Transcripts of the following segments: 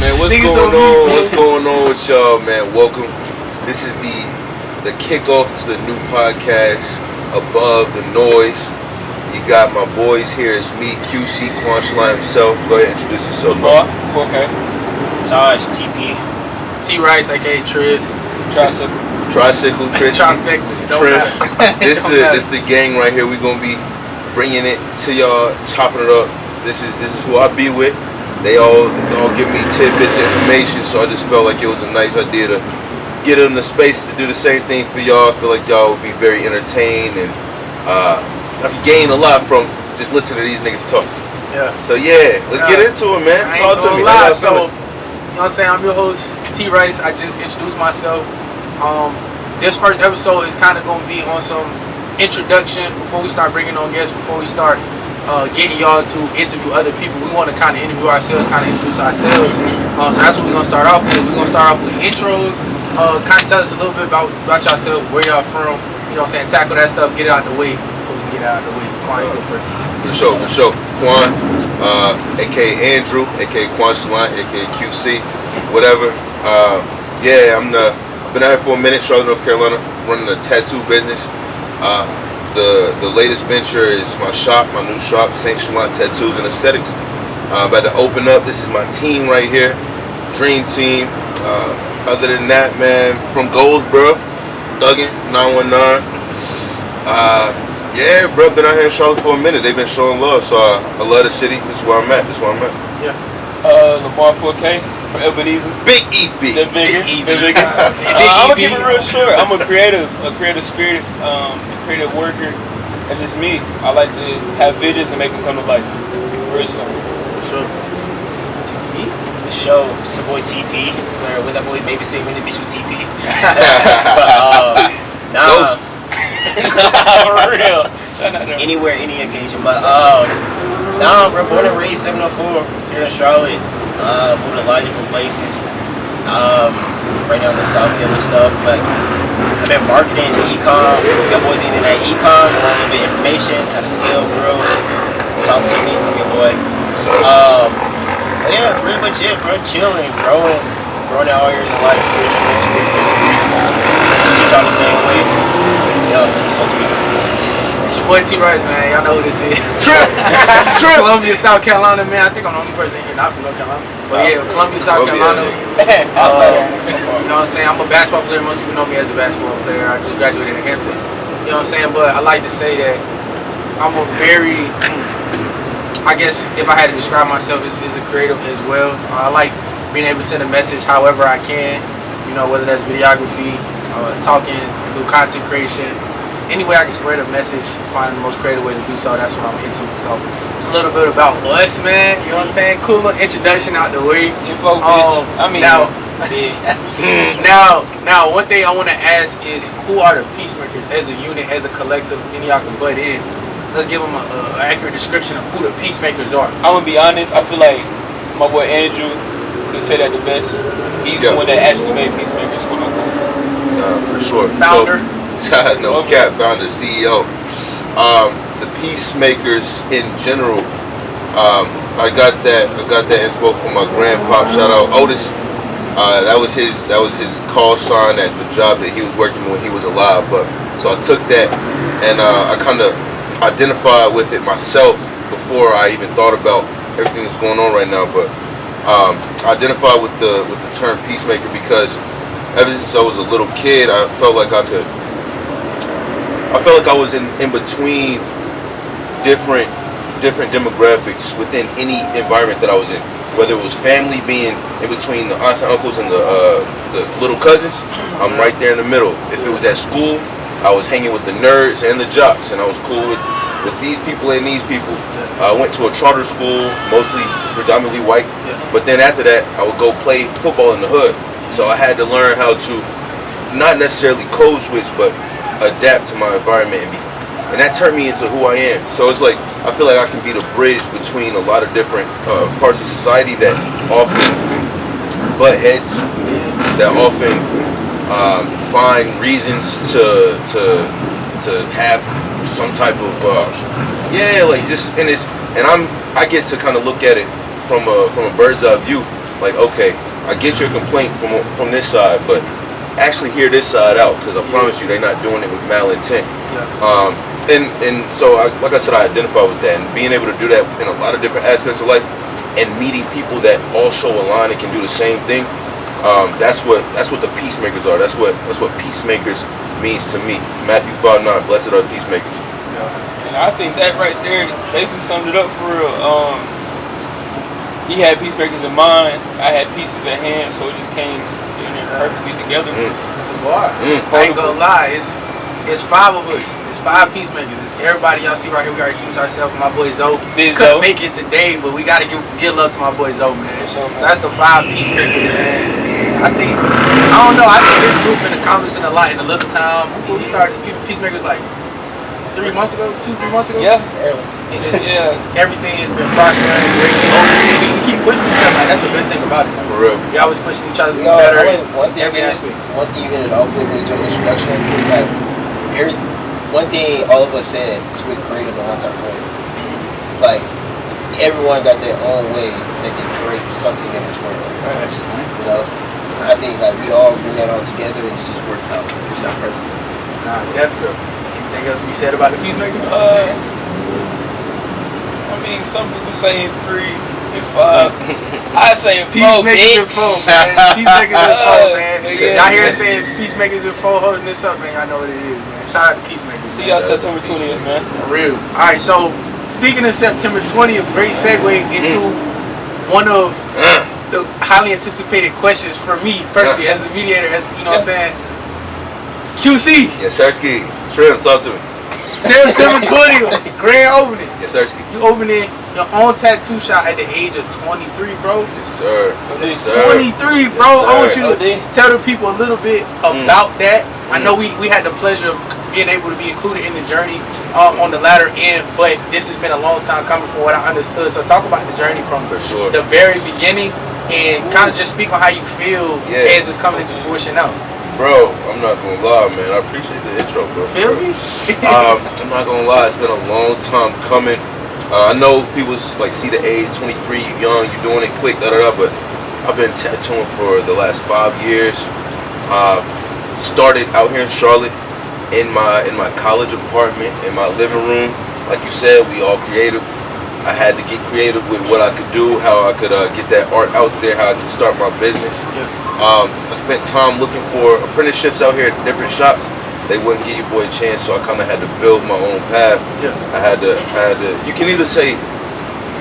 Man, what's going on? What's going on with y'all, man? Welcome. This is the kickoff to the new podcast, Above the Noise. You got my boys here. It's me, QC, Quan himself. Go ahead and introduce yourself. Lemarr, 4K. Thaj, TP. T-Rice, aka Triz. Tricycle, Triz. Trifecta. Trim. This is the gang right here. We're gonna be bringing it to y'all, chopping it up. This is who I be with. They all give me tidbits of information, so I just felt like it was a nice idea to get them the space to do the same thing for y'all. I feel like y'all would be very entertained, and I can gain a lot from just listening to these niggas talk. Yeah. So yeah, let's get into it, man. Talk to me. So, you know what I'm saying? I'm your host, T-Rice. I just introduced myself. This first episode is kind of going to be on some introduction before we start bringing on guests, before we start getting y'all to interview other people. We want to kind of interview ourselves, kind of introduce ourselves. So that's what we're going to start off with. We're going to start off with intros. Kind of tell us a little bit about yourself, where y'all from. You know what I'm saying? Tackle that stuff, get it out the way, so we can get it out of the way. Quan, you go first. For sure. Quan, aka Andrew, aka Quan, aka QC, whatever. Yeah, I've been out here for a minute, Charlotte, North Carolina, running a tattoo business. The latest venture is my shop, my new shop, St. Chalant Tattoos and Aesthetics. I'm about to open up. This is my team right here, dream team. Other than that, man, from Goldsboro, Thuggin, 919. Yeah, bro, been out here in Charlotte for a minute. They've been showing love, so I love the city. This is where I'm at. Yeah. Lemarr, 4K, from Ebenezer. Big EP. The biggest. I'm gonna keep it real short. I'm a creative spirit, a creative worker. That's just me. I like to have visions and make them come to life. Real simple. Sure. The show, it's your boy TP. Where with that boy maybe say in the beach with TP. Nah. For real. Anywhere, any occasion. But bro, born and raised 704 here in Charlotte. Moved to a lot of different places. Right now in the South End and stuff. But I've been marketing, e-com. Got boys into that e-com, a little bit of information, how to scale, grow. Talk to me, I'm your boy. Yeah, that's really much it, bro. Chilling, growing out all areas of life, spiritually, mentally, physically. Teach all the same way. Yo, talk to me. It's your boy T-Rice, man. Y'all know who this is. Trip. Columbia, South Carolina, man. I think I'm the only person here not from North Carolina. But yeah, Columbia, South Carolina. You know what I'm saying? I'm a basketball player. Most people know me as a basketball player. I just graduated in Hampton. You know what I'm saying? But I like to say that I'm a very, I guess if I had to describe myself as a creative as well. I like being able to send a message however I can. You know, whether that's videography, talking, do content creation. Any way I can spread a message, find the most creative way to do so, that's what I'm into. So it's a little bit about us, man. You know what I'm saying? Cool little introduction out the way. Info, bitch. Now, one thing I want to ask is, who are the Peacemakers as a unit, as a collective? Any of y'all can butt in. Let's give them an accurate description of who the Peacemakers are. I'm gonna be honest. I feel like my boy Andrew could say that the best. He's the one that actually made Peacemakers, quote unquote. For sure. Founder. No cap, founder, CEO. The Peacemakers in general. I got that inspo from my grandpop. Shout out Otis. That was his call sign at the job that he was working when he was alive. But so I took that and I kind of identified with it myself before I even thought about everything that's going on right now. But I identified with the term peacemaker because ever since I was a little kid, I felt like I was in between different demographics within any environment that I was in. Whether it was family, being in between the aunts and uncles and the little cousins, I'm right there in the middle. If it was at school, I was hanging with the nerds and the jocks, and I was cool with these people and these people. I went to a charter school, mostly predominantly white, but then after that, I would go play football in the hood. So I had to learn how to not necessarily code switch, but adapt to my environment, and that turned me into who I am. So it's like I feel like I can be the bridge between a lot of different parts of society that often butt heads, that often find reasons to have some type of I get to kind of look at it from a bird's eye view like, okay, I get your complaint from this side, but actually hear this side out, because I promise you they're not doing it with malintent. And so like I said, I identify with that, and being able to do that in a lot of different aspects of life, and meeting people that also align and can do the same thing. That's what the peacemakers are. That's what peacemakers means to me. Matthew 5:9, blessed are peacemakers. And I think that right there basically summed it up for real. He had peacemakers in mind. I had pieces at hand, so it just came perfectly together. It's a bar. I ain't gonna lie. It's 5 of us. It's 5 peacemakers. It's everybody y'all see right here. We gotta introduce ourselves. My boy Zoe. Couldn't make it today, but we gotta give love to my boy Zoe, man. So that's the 5 peacemakers, man. I think this group been accomplishing a lot in a little time. We started peacemakers like 3 months ago, 2-3 months ago. Yeah. It's just everything has been prospering, great. We keep pushing each other. Like, that's the best thing about it. For real. We always pushing each other to be better. One thing you hit it off with when you do the introduction, like one thing all of us said is we're creative in one type of way. Like everyone got their own way that they create something in this world. You know, I think like we all bring that all together and it just works out. It's not perfect. Nah, definitely. Anything else we said about the peacemakers? I mean, some people saying 3 and 5. I say 4, Peacemakers bitch. and 4, man. Peacemakers and 4, man. Yeah, y'all hear saying Peacemakers and 4 holding this up, man. Y'all know what it is, man. Shout out to Peacemakers. See y'all September 20th, man. For real. Alright, so speaking of September 20th, great segue into one of the highly anticipated questions for me personally as the mediator, as you know what I'm saying. QC. Yes, Sirski. Trim, talk to me. September 20th, grand opening. Yes, Sirski. You opening your own tattoo shop at the age of 23, bro. Yes, sir. Yes, sir. 23, bro. Yes, I want you to OD. tell the people a little bit about that. I know we had the pleasure of being able to be included in the journey on the latter end, but this has been a long time coming from what I understood. So talk about the journey from the very beginning and kind of just speak on how you feel as it's coming into fruition now. Bro, I'm not gonna lie, man. I appreciate the intro, bro. Feel me? I'm not gonna lie. It's been a long time coming. I know people like see the age 23, you young, you doing it quick, but I've been tattooing for the last 5 years. Started out here in Charlotte in my college apartment in my living room. Like you said, we all creative. I had to get creative with what I could do, how I could get that art out there, how I could start my business. I spent time looking for apprenticeships out here at different shops. They wouldn't give your boy a chance, so I kind of had to build my own path. I had to. You can either say,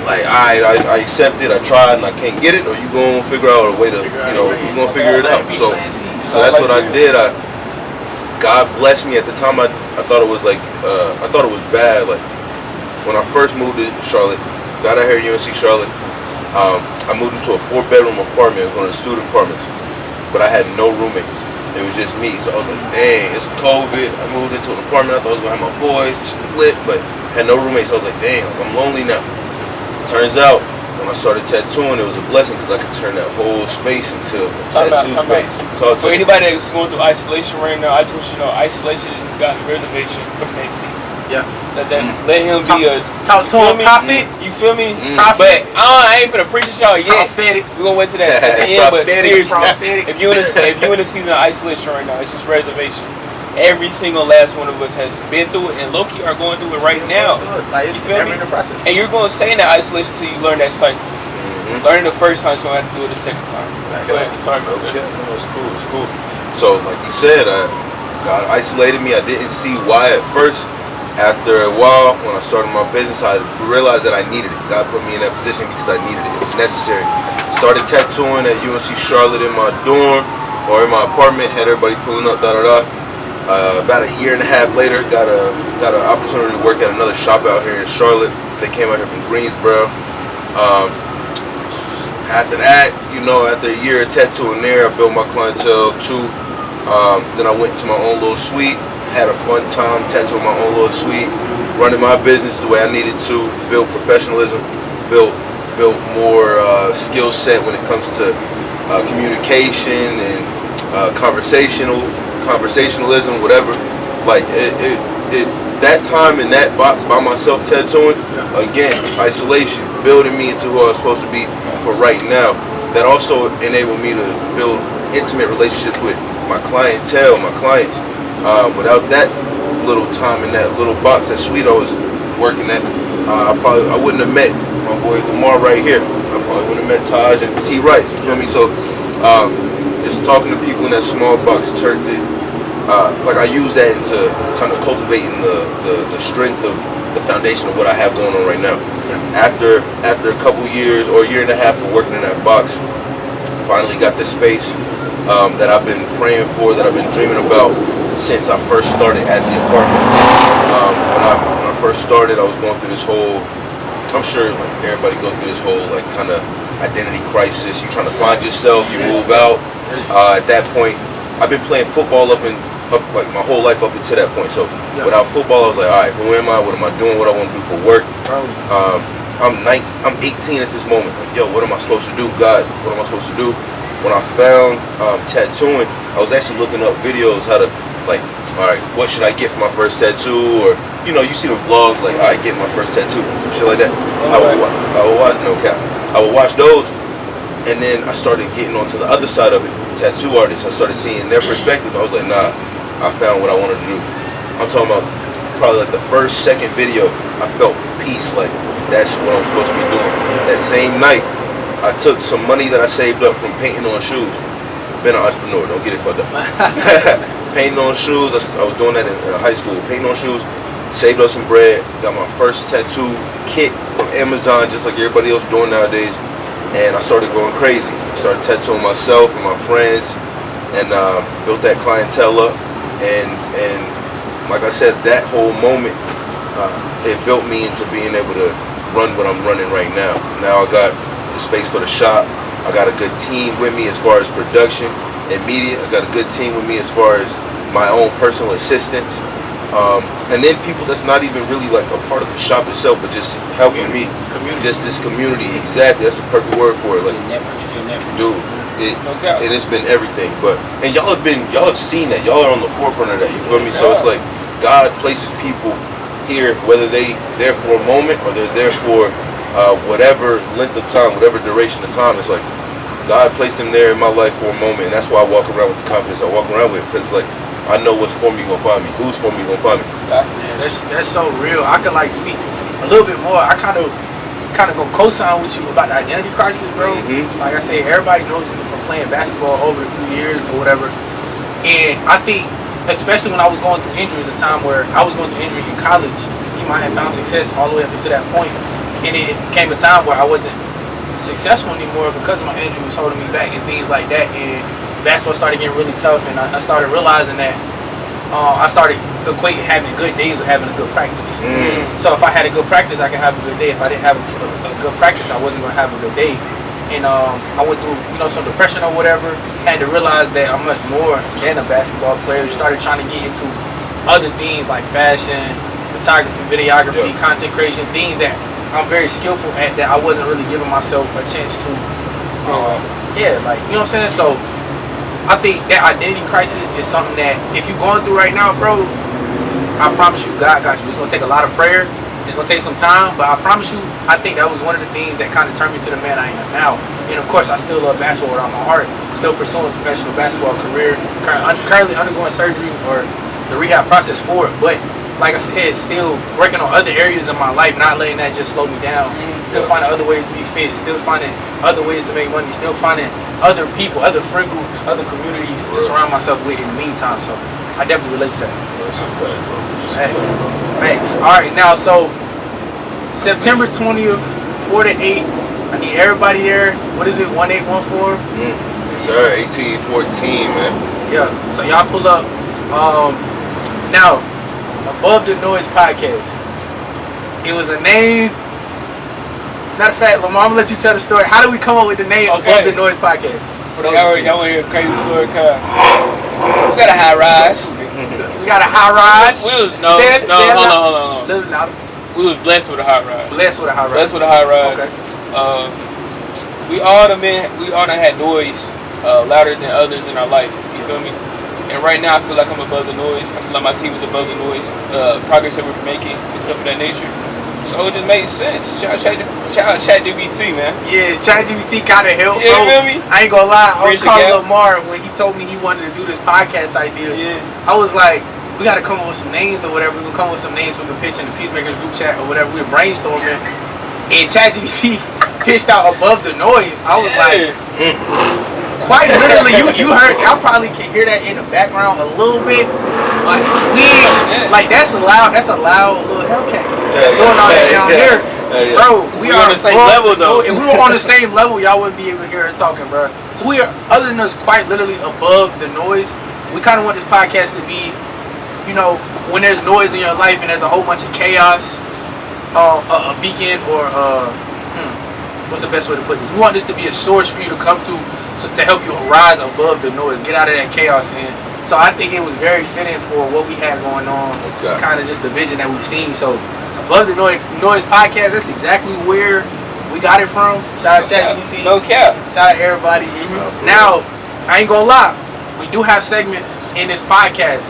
like, I accept it, I tried, and I can't get it, or you gonna figure out a way to, you gonna figure it out. So that's what I did. God blessed me. At the time, I thought it was like, I thought it was bad. Like when I first moved to Charlotte, got out here at UNC Charlotte. I moved into a 4-bedroom apartment. It was one of the student apartments. But I had no roommates. It was just me. So I was like, dang, it's COVID. I moved into an apartment. I thought I was going to have my boys, lit, but had no roommates. So I was like, damn, I'm lonely now. Turns out, when I started tattooing, it was a blessing because I could turn that whole space into a tattoo space. For anybody that's going through isolation right now, I just want you to know, isolation has just got reservation for the next season. Let him be a talk to him, prophet. You feel me? Prophet. But I ain't finna preach at y'all yet. Prophetic. We're gonna wait to that at the end. But seriously, Prophetic. if you in a season of isolation right now, it's just reservation. Every single last one of us has been through it, and low-key are going through it right now. Like, you feel me? In the process. And you're gonna stay in that isolation until you learn that cycle. Learn it the first time, so I have to do it the second time. Sorry, bro. Okay, no, it's cool. It's cool. So, like you said, God isolated me. I didn't see why at first. After a while, when I started my business, I realized that I needed it. God put me in that position because I needed it. It was necessary. Started tattooing at UNC Charlotte in my dorm or in my apartment. Had everybody pulling up, about a year and a half later, got an opportunity to work at another shop out here in Charlotte. They came out here from Greensboro. After that, after a year of tattooing there, I built my clientele too. Then I went to my own little suite. Had a fun time tattooing my own little suite, running my business the way I needed to, build professionalism, built more skill set when it comes to communication and conversationalism, whatever. Like that time in that box by myself tattooing, again, isolation, building me into who I was supposed to be for right now. that also enabled me to build intimate relationships with my clientele, my clients. Without that little time in that little box, that suite I was working at, I wouldn't have met my boy Lemarr right here. I probably wouldn't have met Thaj and T. Rice. You feel me? So just talking to people in that small box turned it. Like I use that into kind of cultivating the strength of the foundation of what I have going on right now. After a couple years or a year and a half of working in that box, finally got this space that I've been praying for, that I've been dreaming about since I first started at the apartment. When I first started, I was going through this whole, I'm sure like everybody go through this whole like kind of identity crisis. You're trying to find yourself, you move out. At that point, I've been playing football up like my whole life up until that point. So without football, I was like, all right, who am I? What am I doing? What I want to do for work? I'm 18 at this moment. Like, yo, what am I supposed to do? God, what am I supposed to do? When I found tattooing, I was actually looking up videos how to like, all right, what should I get for my first tattoo? Or you know, you see the vlogs like, all right, get my first tattoo, some shit like that. I would watch, no cap. I would watch those, and then I started getting onto the other side of it. Tattoo artists, I started seeing their perspective. I was like, nah, I found what I wanted to do. I'm talking about probably like the first, second video, I felt peace. Like that's what I'm supposed to be doing. That same night, I took some money that I saved up from painting on shoes. Been an entrepreneur, don't get it fucked up. Painting on shoes, I was doing that in high school. Painting on shoes, saved up some bread, got my first tattoo kit from Amazon, just like everybody else doing nowadays. And I started going crazy. I started tattooing myself and my friends, and built that clientele up. And like I said, that whole moment, it built me into being able to run what I'm running right now. Now I got the space for the shop. I got a good team with me as far as production and media. I got a good team with me as far as my own personal assistants. And then people that's not even really like a part of the shop itself, but just helping me. Community. Just this community, exactly. That's a perfect word for it. Like, dude, it's been everything. And y'all have seen that. Y'all are on the forefront of that. You feel me? So it's like God places people here, whether they there for a moment or they're there for whatever length of time, whatever duration of time. It's like God placed them there in my life for a moment, and that's why I walk around with the confidence I walk around with, because like I know what's for me gonna find me, who's for me gonna find me. Man, that's so real. I could like speak a little bit more. I kind of go co-sign with you about the identity crisis, bro. Like I said, everybody knows me from playing basketball over a few years or whatever, and I think especially when I was going through injuries, a time where I was going through injury in college, you might have found success all the way up until that point, and it came a time where I wasn't successful anymore because my injury was holding me back and things like that, and basketball started getting really tough, and I started realizing that I started equating having good days with having a good practice. So if I had a good practice, I could have a good day. If I didn't have a good practice, I wasn't going to have a good day. And I went through some depression or whatever, had to realize that I'm much more than a basketball player. Started trying to get into other things like fashion, photography, videography, content creation, things that I'm very skillful at that I wasn't really giving myself a chance to. Like, you know what I'm saying? So I think that identity crisis is something that if you're going through right now, bro, I promise you, God got you. It's gonna take a lot of prayer. It's gonna take some time, but I promise you, I think that was one of the things that kind of turned me to the man I am now. And of course, I still love basketball with all my heart. Still pursuing a professional basketball career. Currently undergoing surgery or the rehab process for it, but like I said, still working on other areas of my life, not letting that just slow me down. Still finding other ways to be fit, still finding other ways to make money, still finding other people, other friend groups, other communities to surround myself with in the meantime. So I definitely relate to that. Thanks. All right, now, so September 20th, 4 to 8. I need everybody there. What is it, 1814? Yes, sir, 1814, man. Yeah, so y'all pull up. Now, Above the Noise podcast. It was a name. Matter of fact, Lemarr, I'm gonna let you tell the story. How did we come up with the name Above the Noise podcast? Y'all want to hear a crazy story? We got a high rise. We got a high rise. Hold on. We was blessed with a high rise. Blessed with a high rise. Okay. We all done had noise louder than others in our life. You feel me? And right now I feel like I'm above the noise. I feel like my team is above the noise. Progress that we're making and stuff of that nature. So it just makes sense. Shout out ChatGPT, man. Yeah, ChatGPT kind of helped, Yeah, bro. you feel me? I ain't gonna lie. I was Bridge the calling gap. Lemarr when he told me he wanted to do this podcast idea. Yeah. I was like, we gotta come up with some names or whatever. We're gonna come up with some names for the pitch in the Peacemakers group chat or whatever. We were brainstorming. And ChatGPT pitched out above the noise. I was like, quite literally, you heard, y'all probably can hear that in the background a little bit. But we ain't, like, that's a loud little Hellcat. Doing all that down here. Bro, we are on the same level though. If we were on the same level, y'all wouldn't be able to hear us talking, bro. So we are, other than us, quite literally above the noise. We kind of want this podcast to be, you know, when there's noise in your life and there's a whole bunch of chaos, a beacon or what's the best way to put this? We want this to be a source for you to come to, so to help you rise above the noise, get out of that chaos. And so I think it was very fitting for what we had going on, kind of just the vision that we've seen. So above the noise podcast, that's exactly where we got it from. Shout out ChatGPT. No cap. Shout out everybody. Now, I ain't gonna lie, we do have segments in this podcast.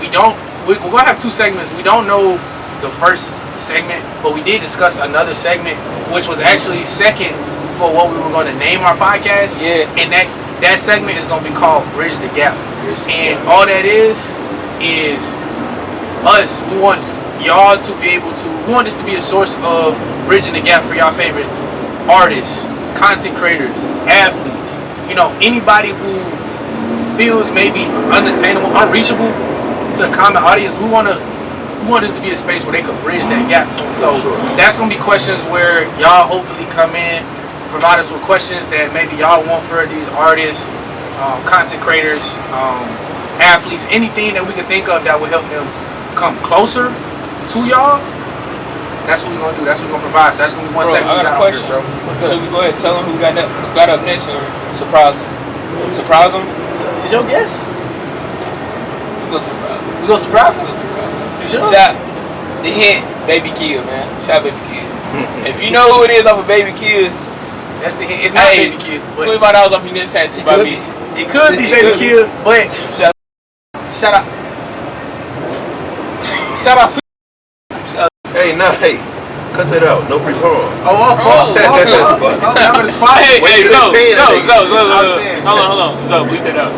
We're gonna have two segments. We don't know the first segment, but we did discuss another segment, which was actually second for what we were going to name our podcast. Yeah. And that segment is going to be called Bridge the Gap. And all that is us. We want y'all to be able to, we want this to be a source of bridging the gap for y'all favorite artists, content creators, athletes, you know, anybody who feels maybe unattainable, unreachable to the common audience. We want this to be a space where they can bridge that gap to them. So that's going to be questions where y'all hopefully come in, provide us with questions that maybe y'all want for these artists, content creators, athletes, anything that we can think of that will help them come closer to y'all. That's what we're going to do. That's what we're going to provide. So that's going to be one segment. I got a question. Here, bro. Should we go ahead and tell them who got up next or surprise them? Surprise them? So, is your guess? We go surprise them. We go surprise them? Sure. Shout the hint, Baby Kid, man. Shout Baby Kid. If you know who it is off of Baby Kid, that's the hint. It's not Baby Kid. $25 off your next tattoo by me. It could be Baby Kid, but shout out. Hey, cut that out. No free porn. I'm gonna spot. Hey, Zo, hold on. Zo, bleep that out.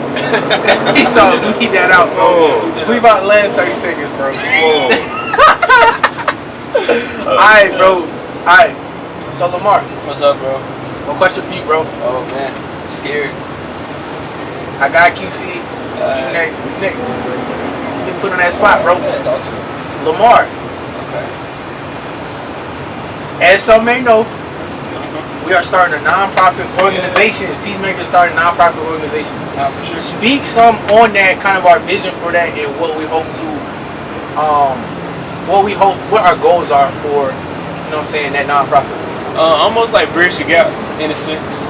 He saw bleep that out, bro. Bleep out the last 30 seconds, bro. Alright, bro. Alright. So Lemarr. What's up, bro? One question for you, bro. Oh man, scared. I got QC. Next. Get put on that spot, bro. Lemarr. Okay. As some may know, we are starting a non-profit organization. Peacemakers starting a non-profit organization. For sure. Speak some on that, kind of our vision for that, and what we hope to, what our goals are for, you know what I'm saying, that non-profit. Almost like bridge the gap in a sense.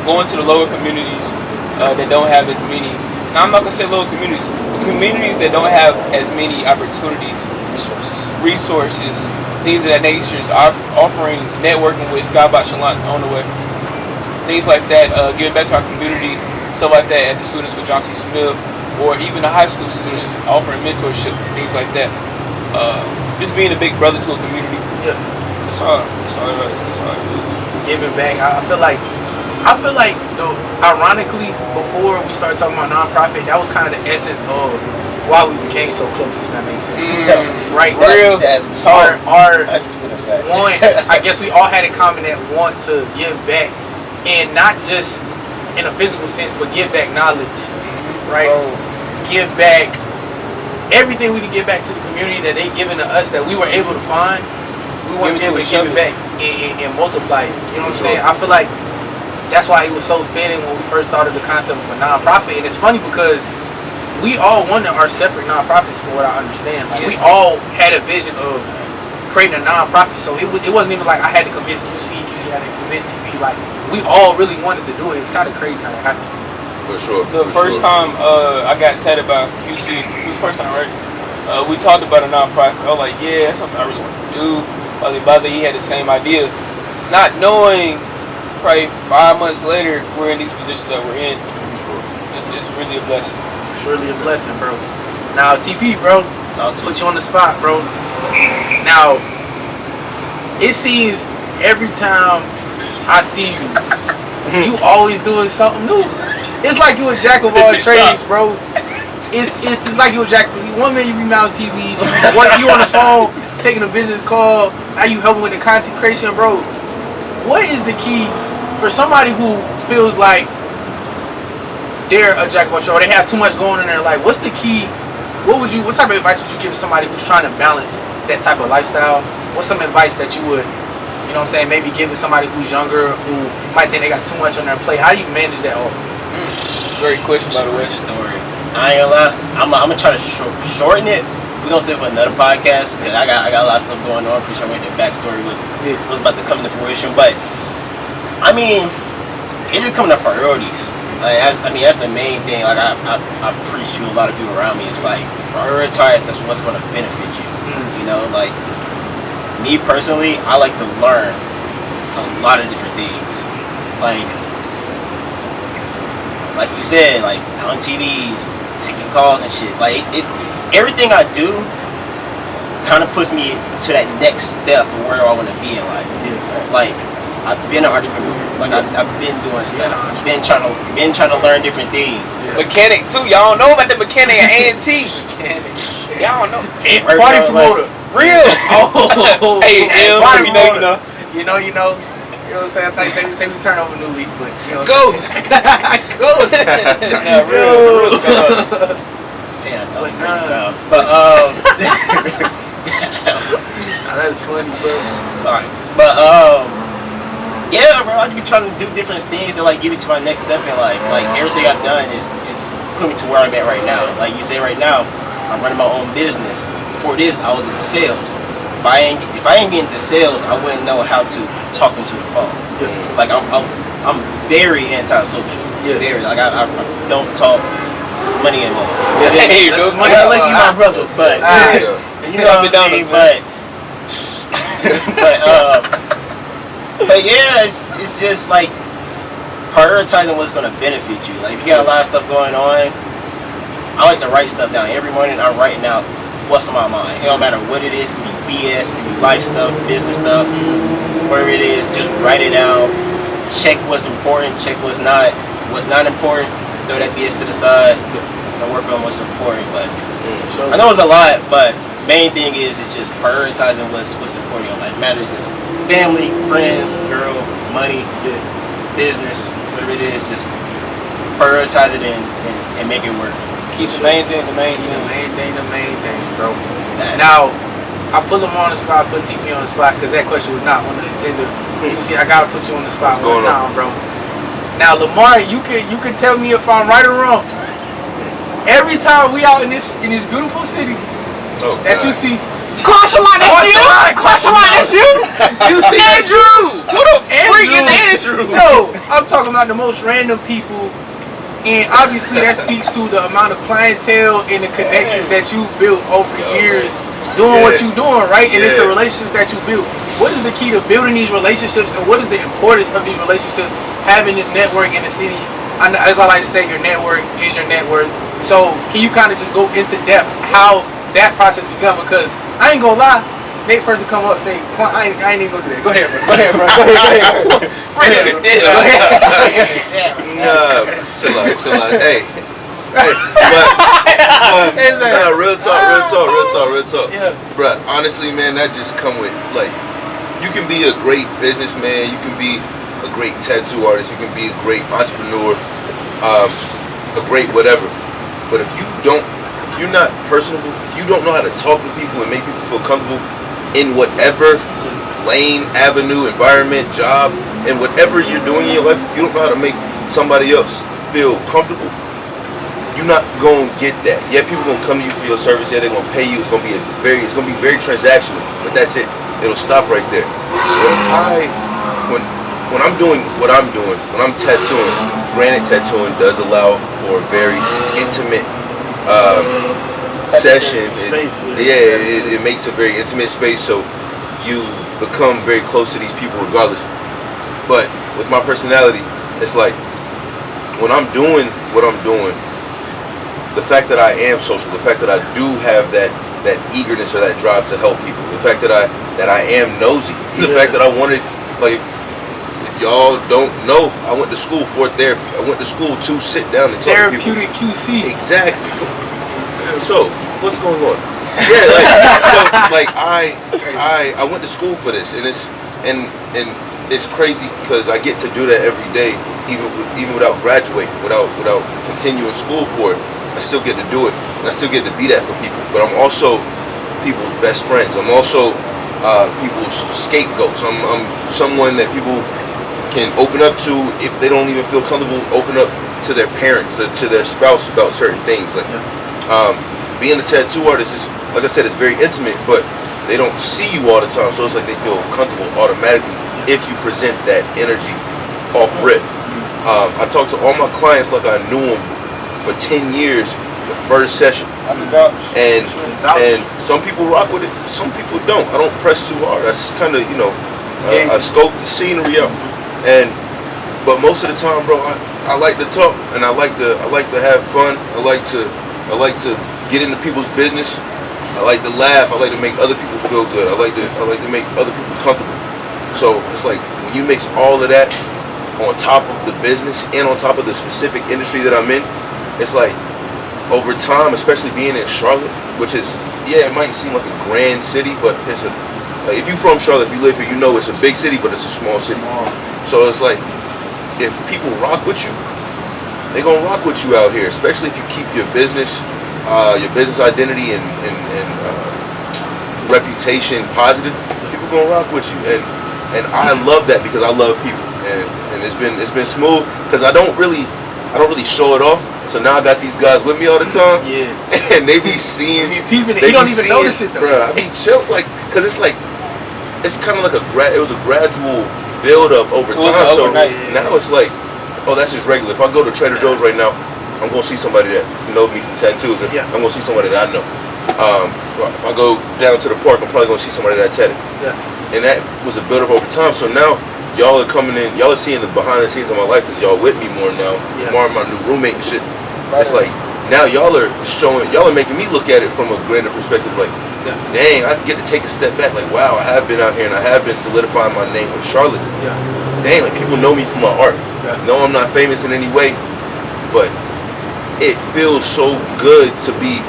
Going to the lower communities that don't have as many. Now I'm not gonna say lower communities, but communities that don't have as many opportunities, resources, things of that nature. Offering networking with Skybox Shallant on the way. Things like that, giving back to our community, stuff like that, as the students with John C. Smith, or even the high school students, offering mentorship, things like that. Just being a big brother to a community. Yeah. That's all it is. Giving back. I feel like, though, ironically, before we started talking about nonprofit, that was kind of the essence of why we became so close. If that makes sense. Right. Real. That's Our 100% a fact. one. I guess we all had in common that want to give back, and not just in a physical sense, but give back knowledge. Right. Give back everything we can give back to the community that they given to us that we were able to find. We want to be able to give it back and multiply it. You know what I'm saying? I feel like that's why it was so fitting when we first started the concept of a nonprofit. And it's funny because we all wanted our separate nonprofits, for what I understand. Like we all had a vision of creating a nonprofit. So it wasn't even like I had to convince QC had to convince TP. Like we all really wanted to do it. It's kind of crazy how that happened too. For sure. The first time I got tatted by QC, it was the first time, right? We talked about a nonprofit. I was like, yeah, that's something I really want to do. Baze, he had the same idea. Not knowing, probably 5 months later, we're in these positions that we're in. It's really a blessing. It's really a blessing, bro. Now, TP, bro, put you on the spot, bro. Now, it seems every time I see you, you always doing something new. It's like you a jack of all trades, bro. It's like you a jack. One minute you remount TVs, you on the phone taking a business call. Now you helping with the content creation, bro. What is the key for somebody who feels like they're a jack of all trades, or they have too much going on in their life? What's the key? What type of advice would you give to somebody who's trying to balance that type of lifestyle? What's some advice that you would, you know what I'm saying, maybe give to somebody who's younger, who might think they got too much on their plate? How do you manage that all? Great question, by the way. Story. I ain't gonna lie. I'm gonna try to shorten it. We're gonna save for another podcast because I got a lot of stuff going on. Pretty sure I'm waiting the backstory with what's about to come to fruition. But I mean, it just coming to priorities. Like, that's the main thing. Like I preach to a lot of people around me. It's like prioritize what's gonna benefit you. You know, like me personally, I like to learn a lot of different things. Like you said, like on TVs, taking calls and shit. Like everything I do kind of puts me to that next step of where I want to be in life. Like I've been an entrepreneur. Like I've been doing stuff. I've been trying to learn different things. Mechanic too. Y'all don't know about the mechanic at A&T. Y'all don't know. Party promoter. Real. Hey, party you know. You know. You know what I'm saying? I think they say we turn over new leaf, but you know. Go. Yeah, real. Yeah, but that's funny, bro. But yeah, bro, I be trying to do different things and like give it to my next step in life. Like everything I've done is put me to where I'm at right now. Like you say, right now, I'm running my own business. Before this, I was in sales. If I ain't get into sales, I wouldn't know how to talk into the phone. Like I'm very antisocial. Very like I don't talk. This is money involved. Hey, money unless you my brothers, but you know what I'm saying. But yeah, it's just like prioritizing what's gonna benefit you. Like if you got a lot of stuff going on, I like to write stuff down. Every morning I'm writing out what's on my mind. It don't matter what it is. It can be BS, it can be life stuff, business stuff, whatever it is. Just write it down. Check what's important. Check what's not important. Throw that BS to the side and work on what's important. But I know it's a lot, but main thing is it's just prioritizing what's important in life. Matters if family, friends, girl, money, business, whatever it is. Just prioritize it and make it work. Keep the main thing, the main thing, bro. Now, I put them on the spot, put TP on the spot, because that question was not on the agenda. You see, I gotta put you on the spot one time, bro. Now, Lemarr, you could tell me if I'm right or wrong. Every time we out in this beautiful city that you see, Quan, that's you? You see Andrew? Who the freak is Andrew? No, I'm talking about the most random people. And obviously that speaks to the amount of clientele and the connections that you built over years doing what you're doing, right? And it's the relationships that you built. What is the key to building these relationships, and what is the importance of these relationships, having this network in the city? As I like to say, your network is your net worth. So can you kind of just go into depth how that process began? Because I ain't gonna lie, next person come up and say, I ain't even gonna do that. Go ahead, bro. Go ahead. Chill out. Hey. Real talk. Yeah. Bruh, honestly, man, that just come with, like, you can be a great businessman, you can be a great tattoo artist, you can be a great entrepreneur, a great whatever. But if you're not personable, if you don't know how to talk to people and make people feel comfortable in whatever lane, avenue, environment, job, and whatever you're doing in your life, if you don't know how to make somebody else feel comfortable, you're not gonna get that. Yeah, people gonna come to you for your service. Yeah, they're gonna pay you. It's gonna be very transactional. But that's it. It'll stop right there. When I'm doing what I'm doing, when I'm tattooing, granted, tattooing does allow for a very intimate session. It makes a very intimate space, so you become very close to these people regardless. But with my personality, it's like when I'm doing what I'm doing, the fact that I am social, the fact that I do have that that eagerness or that drive to help people. The fact that I am nosy. The fact that I wanted, like, if y'all don't know, I went to school for therapy. I went to school to sit down and talk to people. Therapeutic QC. Exactly. So what's going on? Yeah, like I went to school for this, and it's crazy because I get to do that every day, even without graduating, without continuing school for it. I still get to do it, and I still get to be that for people. But I'm also people's best friends. I'm also people's scapegoats. I'm someone that people can open up to if they don't even feel comfortable. Open up to their parents, to their spouse about certain things. Like being a tattoo artist is, like I said, it's very intimate, but they don't see you all the time, so it's like they feel comfortable automatically if you present that energy off rip. I talk to all my clients like I knew them for 10 years the first session. And some people rock with it, some people don't. I don't press too hard. I kind of, I scope the scenery out. But most of the time, bro, I like to talk, and I like to have fun. I like to get into people's business. I like to laugh. I like to make other people feel good. I like to make other people comfortable. So it's like when you mix all of that on top of the business and on top of the specific industry that I'm in, it's like over time, especially being in Charlotte, which is, it might seem like a grand city, but it's like if you're from Charlotte, if you live here, you know it's a big city, but it's a small city. So it's like if people rock with you, they gonna rock with you out here, especially if you keep your business identity and reputation positive. People gonna rock with you, and I love that because I love people, and it's been smooth because I don't really show it off. So now I got these guys with me all the time, and they be seeing, peeping it. You don't even notice it though. Bro, I mean, chill, like, cause it's kind of like it was a gradual build up over time. So now it's like, oh, that's just regular. If I go to Trader Joe's right now, I'm gonna see somebody that knows me from tattoos, and I'm gonna see somebody that I know. If I go down to the park, I'm probably gonna see somebody that I tatted. And that was a build up over time. So now y'all are coming in, y'all are seeing the behind the scenes of my life because y'all with me more now. Lemarr, my new roommate and shit. It's like now y'all are making me look at it from a grander perspective. Like, dang, I get to take a step back. Like, wow, I have been out here and I have been solidifying my name with Charlotte. Dang, like people know me for my art. No, I'm not famous in any way, but it feels so good to be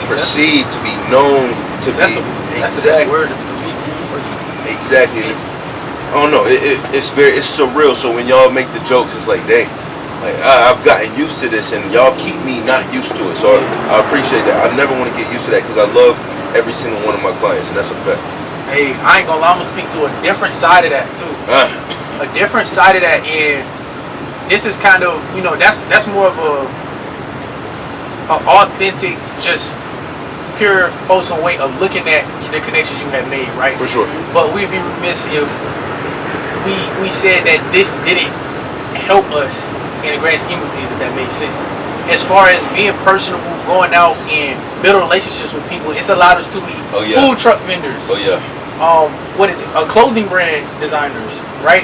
perceived, to be known, to be that's the best word for me. Exactly. I don't know. It's surreal. So when y'all make the jokes, it's like, dang, like I've gotten used to this, and y'all keep me not used to it. So I appreciate that. I never want to get used to that because I love every single one of my clients, and that's a fact. Hey, I ain't gonna lie. I'm gonna speak to a different side of that too. A different side of that, and this is kind of, that's more of a authentic, just pure wholesome way of looking at the connections you have made, right? For sure. But we'd be remiss if we said that this didn't help us in the grand scheme of things, if that makes sense. As far as being personable, going out and building relationships with people, it's allowed us to meet food truck vendors. What is it? Clothing brand designers, right?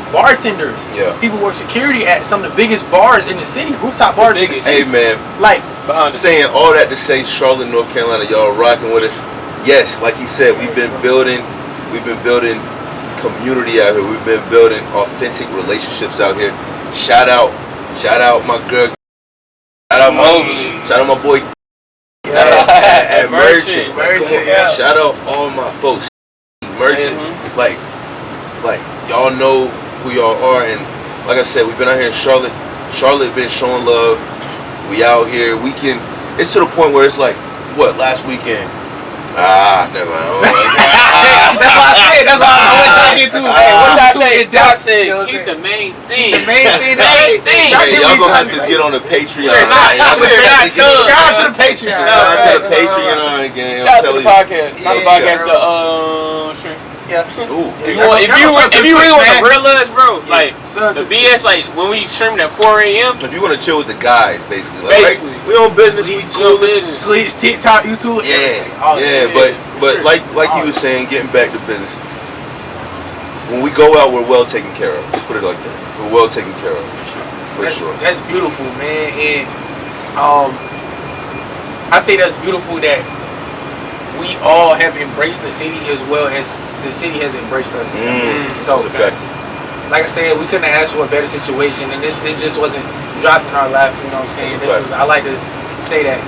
Bartenders. People work security at some of the biggest bars in the city, rooftop bars in the city. Hey man, like saying all that to say, Charlotte, North Carolina, y'all rocking with us. Yes, like he said, we've been building community out here. We've been building authentic relationships out here. Shout out my girl. Shout out my boy at Merchant. Shout out all my folks. Merchant. Like y'all know who y'all are, and like I said, we've been out here in Charlotte. Charlotte been showing love. We out here. It's to the point where it's like, what, last weekend? Never mind. That's why I said. That's why I always try to get to. Thaj said, keep the main thing. The main thing. Hey, y'all gonna have to get on the Patreon. Subscribe to the Patreon. Shout out to the Patreon gang. Shout out to the podcast. Not the podcast. Shrimp. Ooh. If you really want to realize, bro, like the BS, like when we streaming at 4 a.m. If you want to chill with the guys, basically, we on business, we cool. Twitch, TikTok, YouTube, but like you was saying, getting back to business. When we go out, we're well taken care of. Just put it like this: we're well taken care of, for sure. That's beautiful, man. And I think that's beautiful that we all have embraced the city as well as the city has embraced us. So, like I said, we couldn't have asked for a better situation, and this just wasn't dropped in our lap. You know what I'm saying? I like to say that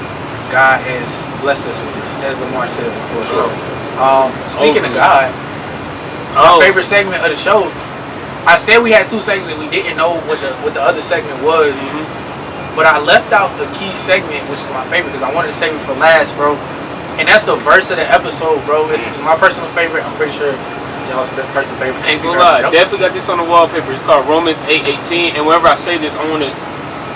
God has blessed us with this, as Lemarr said before. So, speaking of God, my favorite segment of the show. I said we had two segments, and we didn't know what the other segment was. But I left out the key segment, which is my favorite, because I wanted to save it for last, bro. And that's the verse of the episode, bro. It's my personal favorite. I'm pretty sure y'all's personal favorite. Ain't gonna lie, definitely got this on the wallpaper. It's called Romans 8:18. And whenever I say this, I want to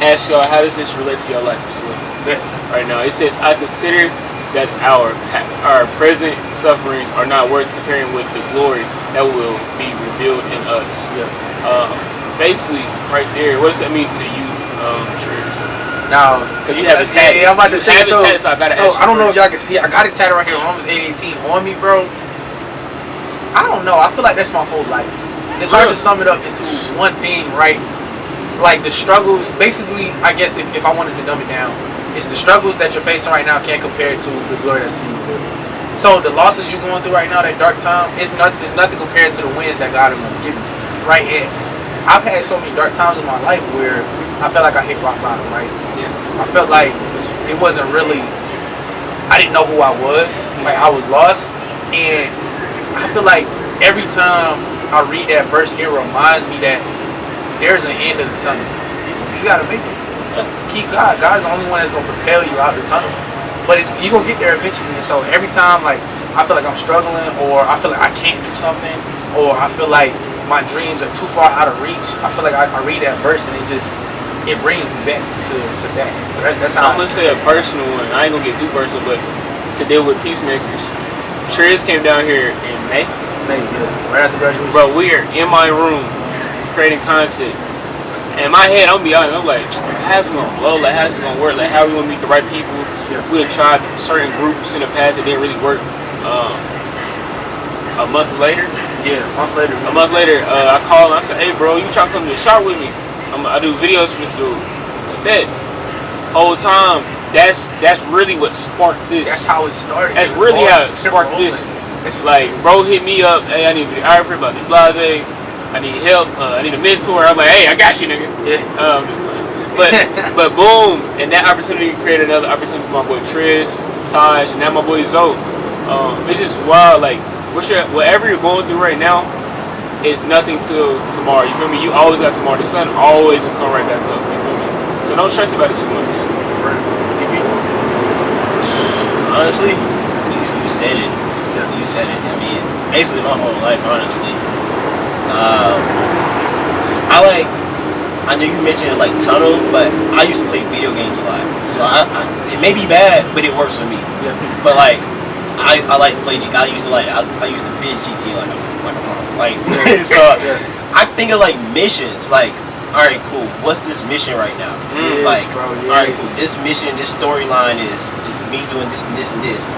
ask y'all, how does this relate to your life as well? Yeah. Right now, it says, I consider that our present sufferings are not worth comparing with the glory that will be revealed in us. Yeah. Basically, right there, what does that mean to you, Triz? Now, because you have it tatted. Yeah, I'm about to say so. So I gotta ask you I don't know if first. y'all can see it. I got it tatted right here, Romans 8:18 on me, bro. I don't know. I feel like that's my whole life. It's hard to sum it up into one thing, right? Like the struggles. Basically, I guess if I wanted to dumb it down, it's the struggles that you're facing right now can't compare to the glory that's to you. So the losses you're going through right now, that dark time, it's nothing compared to the wins that God is going to give you, right? And I've had so many dark times in my life where I felt like I hit rock bottom, right? Yeah. I felt like it wasn't really, I didn't know who I was. Like I was lost. And I feel like every time I read that verse, it reminds me that there's an end of the tunnel. You gotta make it. Keep God. God's the only one that's gonna propel you out the tunnel. But you're gonna get there eventually. And so every time like I feel like I'm struggling, or I feel like I can't do something, or I feel like my dreams are too far out of reach, I feel like I read that verse and it brings me back to that. So that's how I'm gonna say a personal one. I ain't gonna get too personal, but to deal with Peacemakers. Triz came down here in May. Yeah. Right after graduation. Bro, we are in my room creating content. And in my head, I'm gonna be honest, I'm like, how's it gonna blow? Like, how's it gonna work? Like, how are we gonna meet the right people? Yeah. We had tried certain groups in the past that didn't really work. A month later. Yeah, a month later, I called and I said, hey, bro, you trying to come to the shop with me? I do videos for this dude. Like that. Whole time, that's really what sparked this. That's how it started. That's really how it sparked this. Like, bro hit me up, hey, I need a videographer about the blase. I need help. I need a mentor. I'm like, hey, I got you, nigga. Yeah. But boom, and that opportunity created another opportunity for my boy Triz, Thaj, and now my boy Zoe. It's just wild. Like, whatever you're going through right now, it's nothing till tomorrow. You feel me? You always got tomorrow. The sun always will come right back up. You feel me? So don't stress about it too much. TV. Honestly, you said it. You said it. I mean, basically my whole life, honestly. I know you mentioned it's like tunnel, but I used to play video games a lot. So it may be bad, but it works for me. Yeah. But like, I like to play. I used to binge GT like a like. So I think of like missions. Like, all right, cool. What's this mission right now? Yes, bro, yes. All right, cool. This mission, this storyline is me doing this and this and this.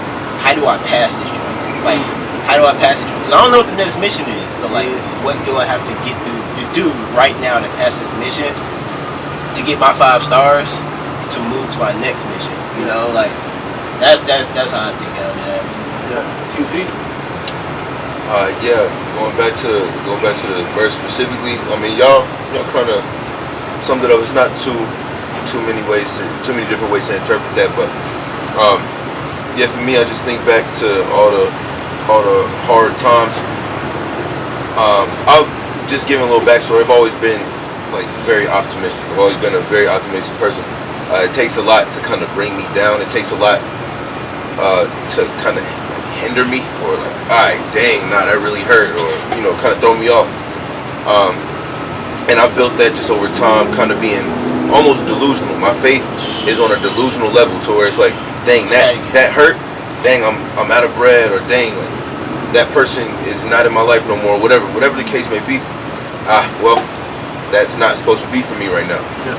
How do I pass this joint? Like, how do I pass this joint? Because I don't know what the next mission is. So like, what do I have to get through to do right now to pass this mission? To get my 5 stars to move to my next mission. You know, like that's how I think of it. Yeah. QC. Going back to the verse specifically. I mean, y'all kind of summed it up. It's not too many different ways to interpret that, but for me, I just think back to all the hard times. I'll just give a little backstory. I've always been like very optimistic. I've always been a very optimistic person. It takes a lot to kind of bring me down. It takes a lot to kind of hinder me, or like, alright, dang, nah, that really hurt, or kind of throw me off. And I built that just over time, kind of being almost delusional. My faith is on a delusional level, to where it's like, dang, that hurt, dang, I'm out of bread, or dang, like, that person is not in my life no more, whatever the case may be. Well, that's not supposed to be for me right now. Yeah.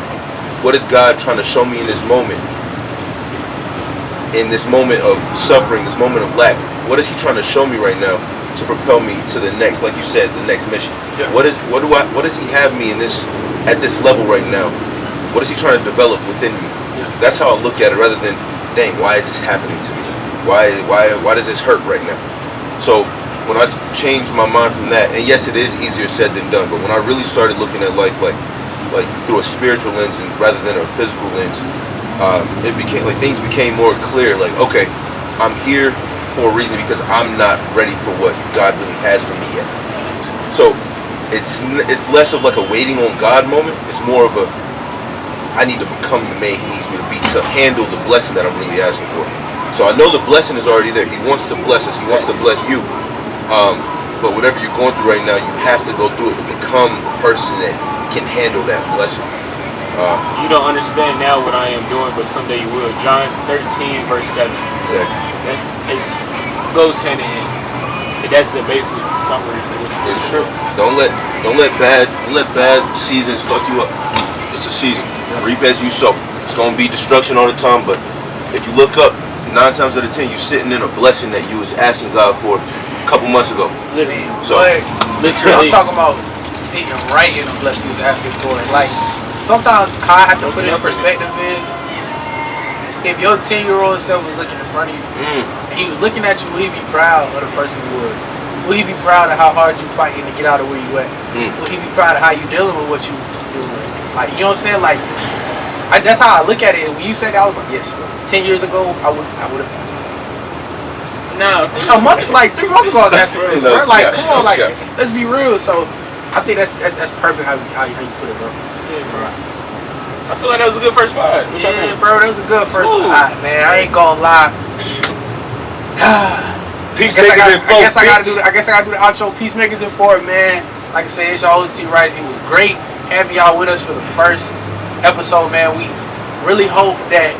What is God trying to show me in this moment? In this moment of suffering, this moment of lack, what is He trying to show me right now to propel me to the next, like you said, the next mission? Yeah. What does He have me in this, at this level right now? What is He trying to develop within me? Yeah. That's how I look at it, rather than, dang, why is this happening to me? Why does this hurt right now? So when I changed my mind from that, and yes, it is easier said than done, but when I really started looking at life like through a spiritual lens and rather than a physical lens, it became like things became more clear. Like, okay, I'm here for a reason because I'm not ready for what God really has for me yet. So it's less of like a waiting on God moment. It's more of a I need to become the man He needs me to be to handle the blessing that I'm really asking for. So I know the blessing is already there. He wants to bless us. He wants to bless you. But whatever you're going through right now, you have to go through it to become the person that can handle that blessing. You don't understand now what I am doing, but someday you will. John 13 verse 7. Exactly. It goes hand in hand. And that's the basic summary. It's true. Don't let bad seasons fuck you up. It's a season. Reap as you sow. It's gonna be destruction all the time, but if you look up, 9 times out of 10, you're sitting in a blessing that you was asking God for a couple months ago. Literally. So, literally, I'm talking about sitting right in the blessing he was asking for. Like, sometimes how I have to put it in perspective is, if your 10-year-old self was looking in front of you, and he was looking at you, will he be proud of the person you was? Will he be proud of how hard you fighting to get out of where you at? Will he be proud of how you dealing with what you doing? Like, you know what I'm saying? Like, that's how I look at it. When you said that, I was like, yes, bro. 10 years ago, I would have. Nah, like 3 months ago, I was asking for this, bro. Like, come on, like, let's be real. So, I think that's perfect how you put it, bro. Yeah, bro. I feel like that was a good first spot. Yeah, bro, that was a good first spot, man. I ain't gonna lie. Peacemakers in 4. I guess I gotta do the outro. Peacemakers in 4, man. Like I said, it's your host T Rice. It was great having y'all with us for the first episode, man. We really hope that.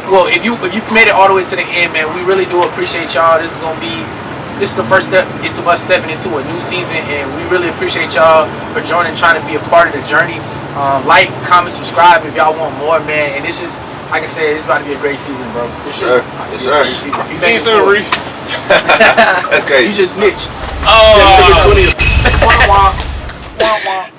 Well, if you made it all the way to the end, man, we really do appreciate y'all. This is the first step into us stepping into a new season, and we really appreciate y'all for joining, trying to be a part of the journey. Like, comment, subscribe if y'all want more, man. And this is, like I said, it's about to be a great season, bro. Yes, sir. Yes, sir. See you soon, Reef. That's crazy. You just snitched. Oh. Wah, wah. Wah, wah.